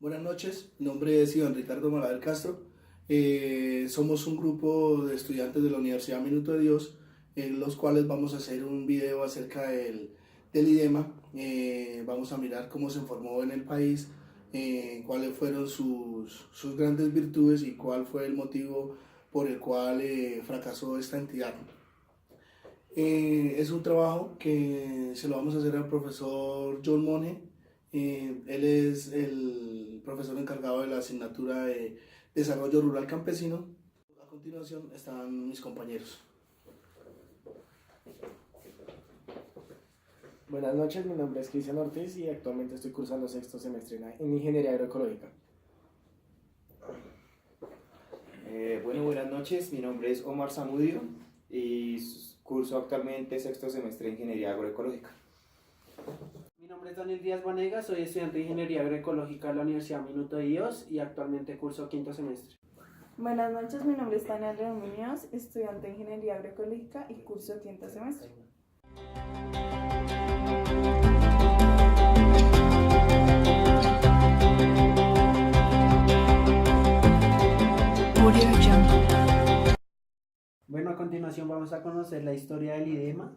Buenas noches, mi nombre es Iván Ricardo Malaver Castro. Somos un grupo de estudiantes de la Universidad Minuto de Dios, en los cuales vamos a hacer un video acerca del IDEMA. Vamos a mirar cómo se formó en el país, cuáles fueron sus grandes virtudes y cuál fue el motivo por el cual fracasó esta entidad. Es un trabajo que se lo vamos a hacer al profesor John Monge. Él es el profesor encargado de la asignatura de Desarrollo Rural Campesino. A continuación están mis compañeros. Buenas noches, mi nombre es Cristian Ortiz y actualmente estoy cursando sexto semestre en Ingeniería Agroecológica. Buenas noches, mi nombre es Omar Zamudio y curso actualmente sexto semestre de Ingeniería Agroecológica. Mi nombre es Daniel Díaz Vanegas, soy estudiante de Ingeniería Agroecológica de la Universidad Minuto de Dios y actualmente curso quinto semestre. Buenas noches, mi nombre es Tania León Muñoz, estudiante de Ingeniería Agroecológica y curso quinto semestre. Bueno, a continuación vamos a conocer la historia del IDEMA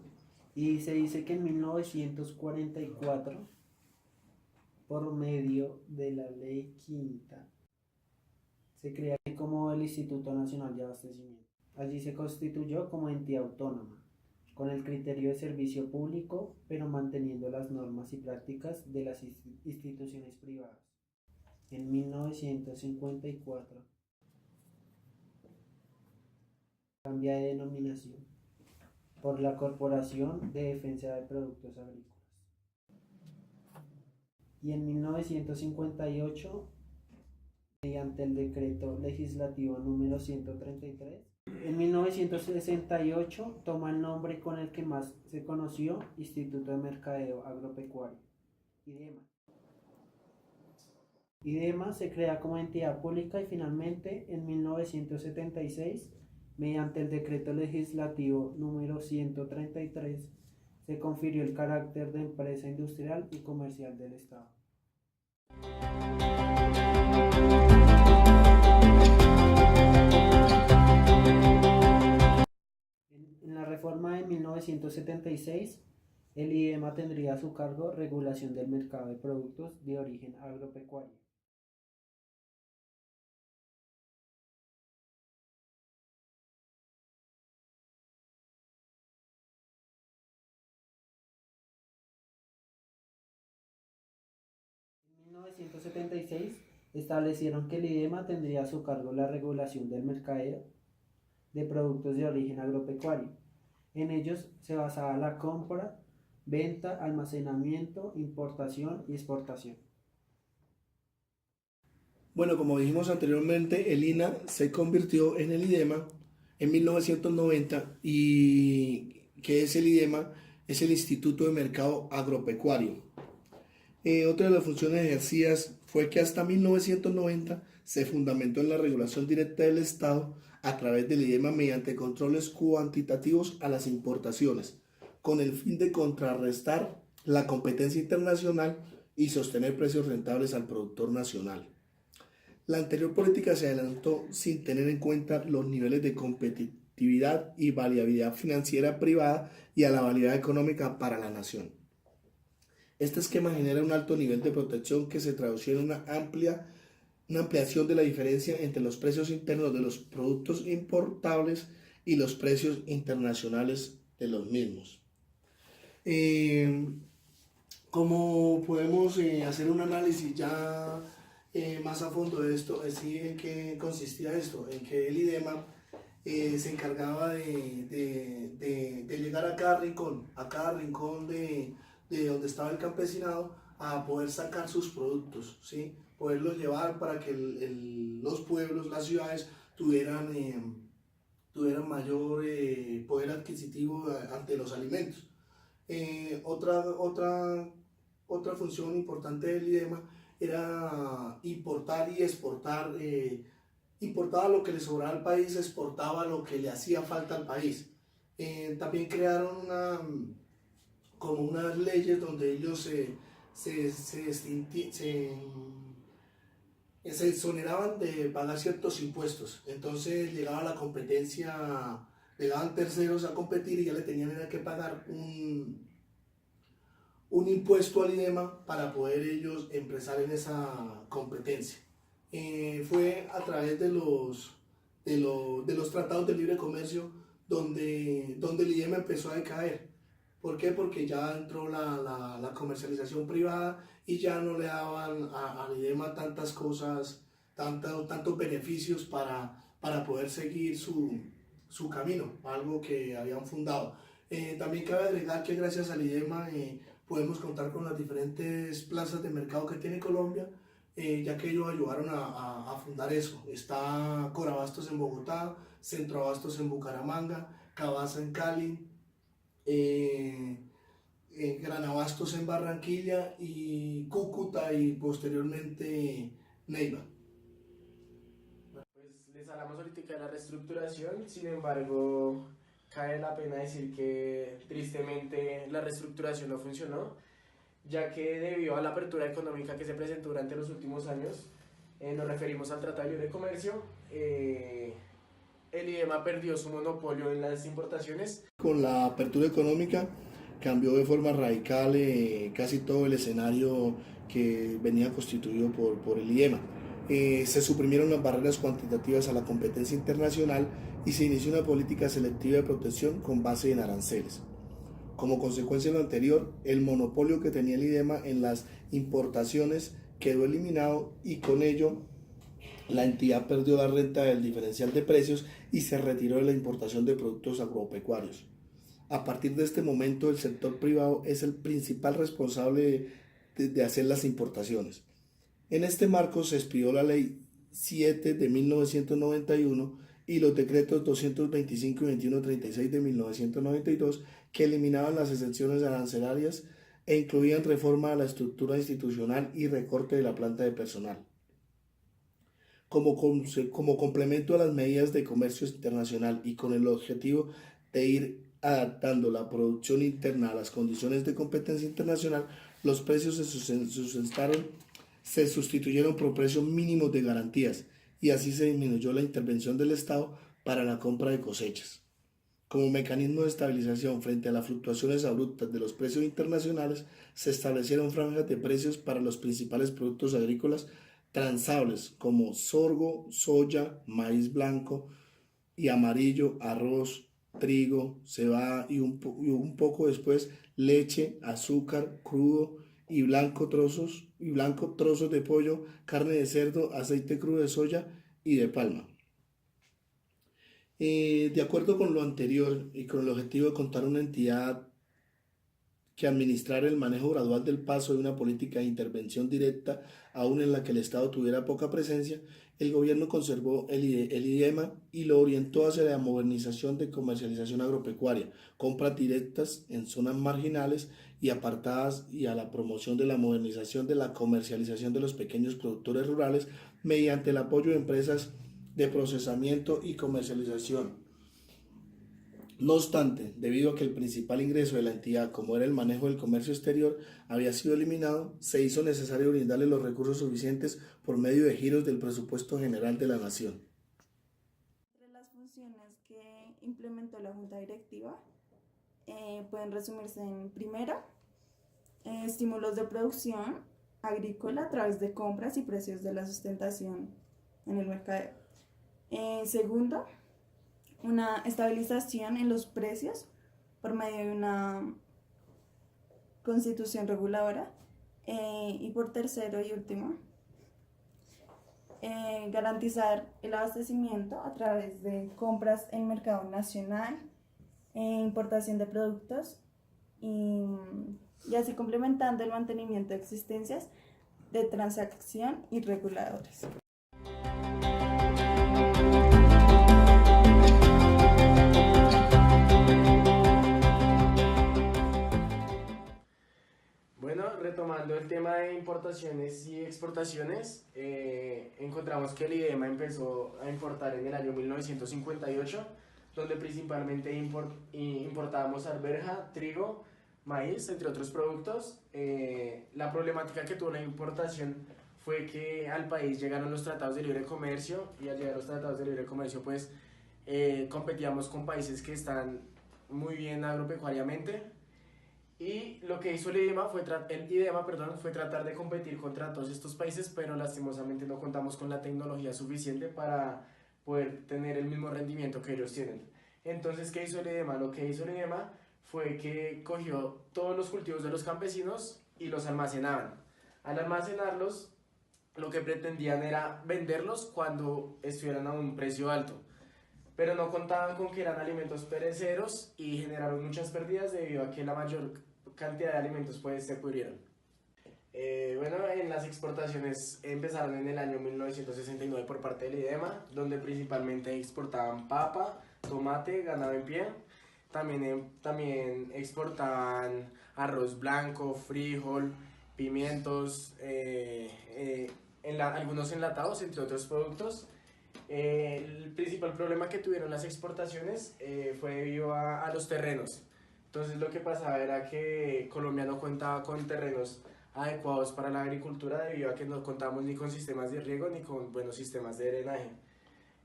y se dice que en 1944, por medio de la Ley Quinta, se crea como el Instituto Nacional de Abastecimiento. Allí se constituyó como entidad autónoma, con el criterio de servicio público, pero manteniendo las normas y prácticas de las instituciones privadas. En 1954 cambia de denominación por la Corporación de Defensa de Productos Agrícolas. Y en 1958, mediante el decreto legislativo número 133, en 1968 toma el nombre con el que más se conoció, Instituto de Mercadeo Agropecuario, IDEMA. IDEMA se crea como entidad pública y finalmente en 1976, mediante el decreto legislativo número 133, se confirió el carácter de empresa industrial y comercial del Estado. En la reforma de 1976, el IDEMA tendría a su cargo regulación del mercado de productos de origen agropecuario. En 1976 establecieron que el IDEMA tendría a su cargo la regulación del mercadeo de productos de origen agropecuario. En ellos se basaba la compra, venta, almacenamiento, importación y exportación. Bueno, como dijimos anteriormente, el INA se convirtió en el IDEMA en 1990 y ¿qué es el IDEMA? Es el Instituto de Mercado Agropecuario. Otra de las funciones ejercidas fue que hasta 1990 se fundamentó en la regulación directa del Estado a través del IDEMA mediante controles cuantitativos a las importaciones, con el fin de contrarrestar la competencia internacional y sostener precios rentables al productor nacional. La anterior política se adelantó sin tener en cuenta los niveles de competitividad y variabilidad financiera privada y a la variedad económica para la nación. Este esquema genera un alto nivel de protección que se tradució en una ampliación de la diferencia entre los precios internos de los productos importables y los precios internacionales de los mismos. Como podemos hacer un análisis ya más a fondo de esto, sí, en qué consistía esto, en que el IDEMA se encargaba de llegar a cada rincón de donde estaba el campesinado a poder sacar sus productos, ¿sí? Poderlos llevar para que los pueblos, las ciudades tuvieran mayor poder adquisitivo ante los alimentos. Otra función importante del IDEMA era importar y exportar. Importaba lo que le sobraba al país, exportaba lo que le hacía falta al país. También crearon como unas leyes donde ellos se exoneraban de pagar ciertos impuestos. Entonces llegaba la competencia, llegaban terceros a competir y ya le tenían era que pagar un impuesto al IDEMA para poder ellos empezar en esa competencia. Fue a través de los tratados de libre comercio donde el IDEMA empezó a decaer. ¿Por qué? Porque ya entró la comercialización privada y ya no le daban al IDEMA tantas cosas, tantos beneficios para poder seguir su camino, algo que habían fundado. También cabe agregar que gracias al IDEMA podemos contar con las diferentes plazas de mercado que tiene Colombia, ya que ellos ayudaron a fundar eso. Está Corabastos en Bogotá, Centroabastos en Bucaramanga, Cavasa en Cali, Granabastos en Barranquilla y Cúcuta y posteriormente Neiva. Pues les hablamos ahorita de la reestructuración, sin embargo, cabe la pena decir que tristemente la reestructuración no funcionó, ya que debido a la apertura económica que se presentó durante los últimos años, nos referimos al Tratado de Libre Comercio, el IDEMA perdió su monopolio en las importaciones. Con la apertura económica cambió de forma radical casi todo el escenario que venía constituido por el IDEMA. Se suprimieron las barreras cuantitativas a la competencia internacional y se inició una política selectiva de protección con base en aranceles. Como consecuencia de lo anterior, el monopolio que tenía el IDEMA en las importaciones quedó eliminado y con ello la entidad perdió la renta del diferencial de precios y se retiró de la importación de productos agropecuarios. A partir de este momento, el sector privado es el principal responsable de hacer las importaciones. En este marco se expidió la Ley 7 de 1991 y los decretos 225 y 2136 de 1992 que eliminaban las exenciones arancelarias e incluían reforma a la estructura institucional y recorte de la planta de personal. Como complemento a las medidas de comercio internacional y con el objetivo de ir adaptando la producción interna a las condiciones de competencia internacional, los precios se sustituyeron por precios mínimos de garantías y así se disminuyó la intervención del Estado para la compra de cosechas. Como mecanismo de estabilización frente a las fluctuaciones abruptas de los precios internacionales, se establecieron franjas de precios para los principales productos agrícolas transables como sorgo, soya, maíz blanco y amarillo, arroz, trigo, cebada y un poco después leche, azúcar, crudo y blanco trozos de pollo, carne de cerdo, aceite crudo de soya y de palma. De acuerdo con lo anterior y con el objetivo de contar una entidad que administrar el manejo gradual del paso de una política de intervención directa, aún en la que el Estado tuviera poca presencia, el gobierno conservó el IDEMA y lo orientó hacia la modernización de comercialización agropecuaria, compras directas en zonas marginales y apartadas y a la promoción de la modernización de la comercialización de los pequeños productores rurales mediante el apoyo de empresas de procesamiento y comercialización. No obstante, debido a que el principal ingreso de la entidad, como era el manejo del comercio exterior, había sido eliminado, se hizo necesario brindarle los recursos suficientes por medio de giros del presupuesto general de la Nación. Entre las funciones que implementó la Junta Directiva pueden resumirse en primero, estímulos de producción agrícola a través de compras y precios de la sustentación en el mercado. Segundo, una estabilización en los precios por medio de una constitución reguladora. Y por tercero y último, garantizar el abastecimiento a través de compras en mercado nacional, importación de productos y así complementando el mantenimiento de existencias de transacción y reguladores. Bueno, retomando el tema de importaciones y exportaciones, encontramos que el IDEMA empezó a importar en el año 1958, donde principalmente importábamos arveja, trigo, maíz, entre otros productos. La problemática que tuvo la importación fue que al país llegaron los tratados de libre comercio y al llegar los tratados de libre comercio pues competíamos con países que están muy bien agropecuariamente y lo que hizo el IDEMA fue tratar de competir contra todos estos países, pero lastimosamente no contamos con la tecnología suficiente para poder tener el mismo rendimiento que ellos tienen. Entonces, ¿qué hizo el IDEMA? Lo que hizo el IDEMA fue que cogió todos los cultivos de los campesinos y los almacenaban. Al almacenarlos, lo que pretendían era venderlos cuando estuvieran a un precio alto, pero no contaban con que eran alimentos perecederos y generaron muchas pérdidas debido a que la mayor cantidad de alimentos pues se pudrieron. Bueno, en las exportaciones empezaron en el año 1969 por parte del IDEMA, donde principalmente exportaban papa, tomate, ganado en pie. También exportaban arroz blanco, frijol, pimientos, algunos enlatados, entre otros productos. El principal problema que tuvieron las exportaciones fue debido a los terrenos. Entonces lo que pasaba era que Colombia no contaba con terrenos adecuados para la agricultura debido a que no contábamos ni con sistemas de riego ni con buenos sistemas de drenaje.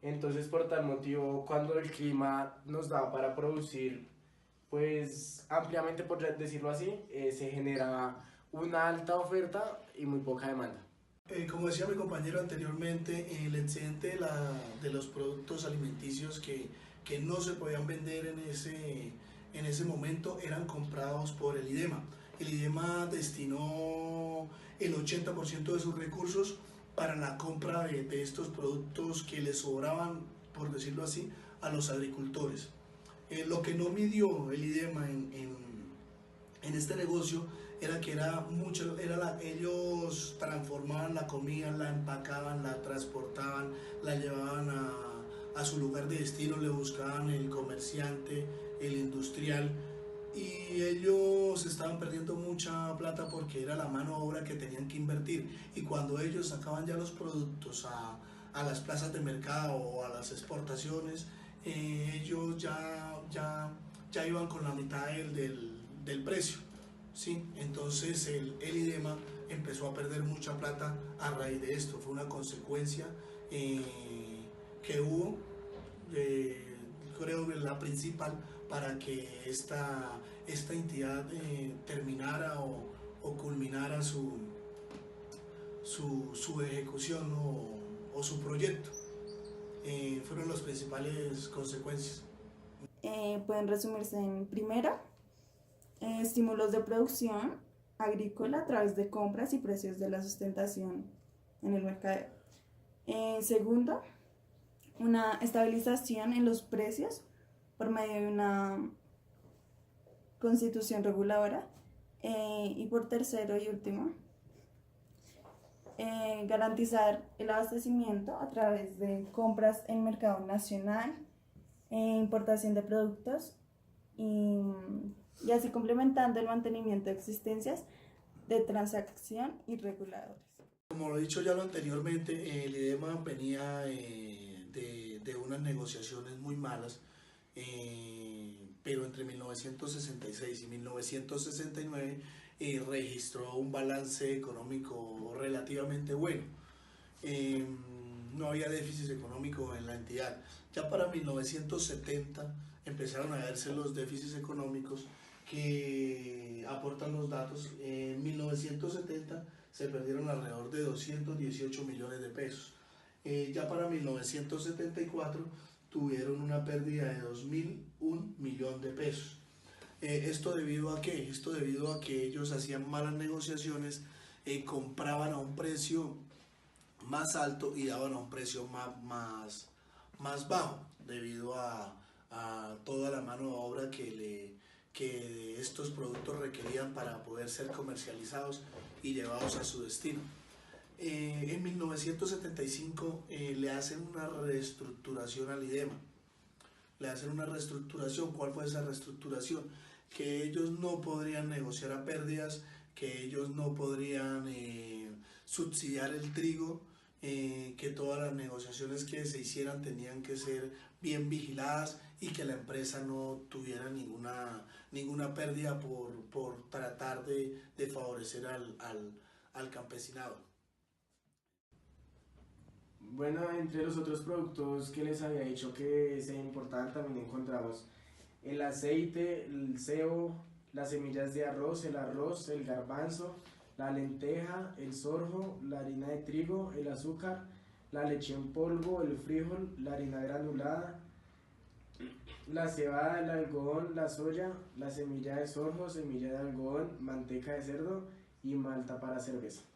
Entonces por tal motivo cuando el clima nos daba para producir pues ampliamente, por decirlo así, se generaba una alta oferta y muy poca demanda. Como decía mi compañero anteriormente, el excedente de los productos alimenticios que no se podían vender en ese momento eran comprados por el IDEMA. El IDEMA destinó el 80% de sus recursos para la compra de estos productos que les sobraban, por decirlo así, a los agricultores. Lo que no midió el IDEMA en este negocio era que ellos transformaban la comida, la empacaban, la transportaban, la llevaban a su lugar de destino, le buscaban el comerciante, el industrial, y ellos estaban perdiendo mucha plata porque era la mano de obra que tenían que invertir, y cuando ellos sacaban ya los productos a las plazas de mercado o a las exportaciones, ellos ya iban con la mitad del precio. Sí, entonces el IDEMA empezó a perder mucha plata a raíz de esto. Fue una consecuencia que hubo, creo que la principal, para que esta entidad terminara o culminara su ejecución o su proyecto. Fueron las principales consecuencias. Pueden resumirse en primera, estímulos de producción agrícola a través de compras y precios de la sustentación en el mercado. Segundo, una estabilización en los precios por medio de una constitución reguladora. Y por tercero y último, garantizar el abastecimiento a través de compras en mercado nacional, importación de productos y así complementando el mantenimiento de existencias de transacción y reguladores. Como lo he dicho ya anteriormente, el IDEMA venía de unas negociaciones muy malas, pero entre 1966 y 1969 registró un balance económico relativamente bueno. No había déficit económico en la entidad. Ya para 1970 empezaron a verse los déficits económicos que aportan los datos. En 1970 se perdieron alrededor de 218 millones de pesos. Ya para 1974 tuvieron una pérdida de 2.001 millones de pesos. ¿Esto debido a qué? Esto debido a que ellos hacían malas negociaciones, compraban a un precio más alto y daban a un precio más bajo, debido a toda la mano de obra que estos productos requerían para poder ser comercializados y llevados a su destino. En 1975 le hacen una reestructuración al IDEMA. Le hacen una reestructuración. ¿Cuál fue esa reestructuración? Que ellos no podrían negociar a pérdidas, que ellos no podrían subsidiar el trigo, que todas las negociaciones que se hicieran tenían que ser bien vigiladas y que la empresa no tuviera ninguna pérdida por tratar de favorecer al campesinado. Bueno, entre los otros productos que les había dicho que se importaban también encontramos el aceite, el sebo, las semillas de arroz, el garbanzo, la lenteja, el sorgo, la harina de trigo, el azúcar, la leche en polvo, el frijol, la harina granulada, la cebada, el algodón, la soya, la semilla de sorgo, semilla de algodón, manteca de cerdo y malta para cerveza.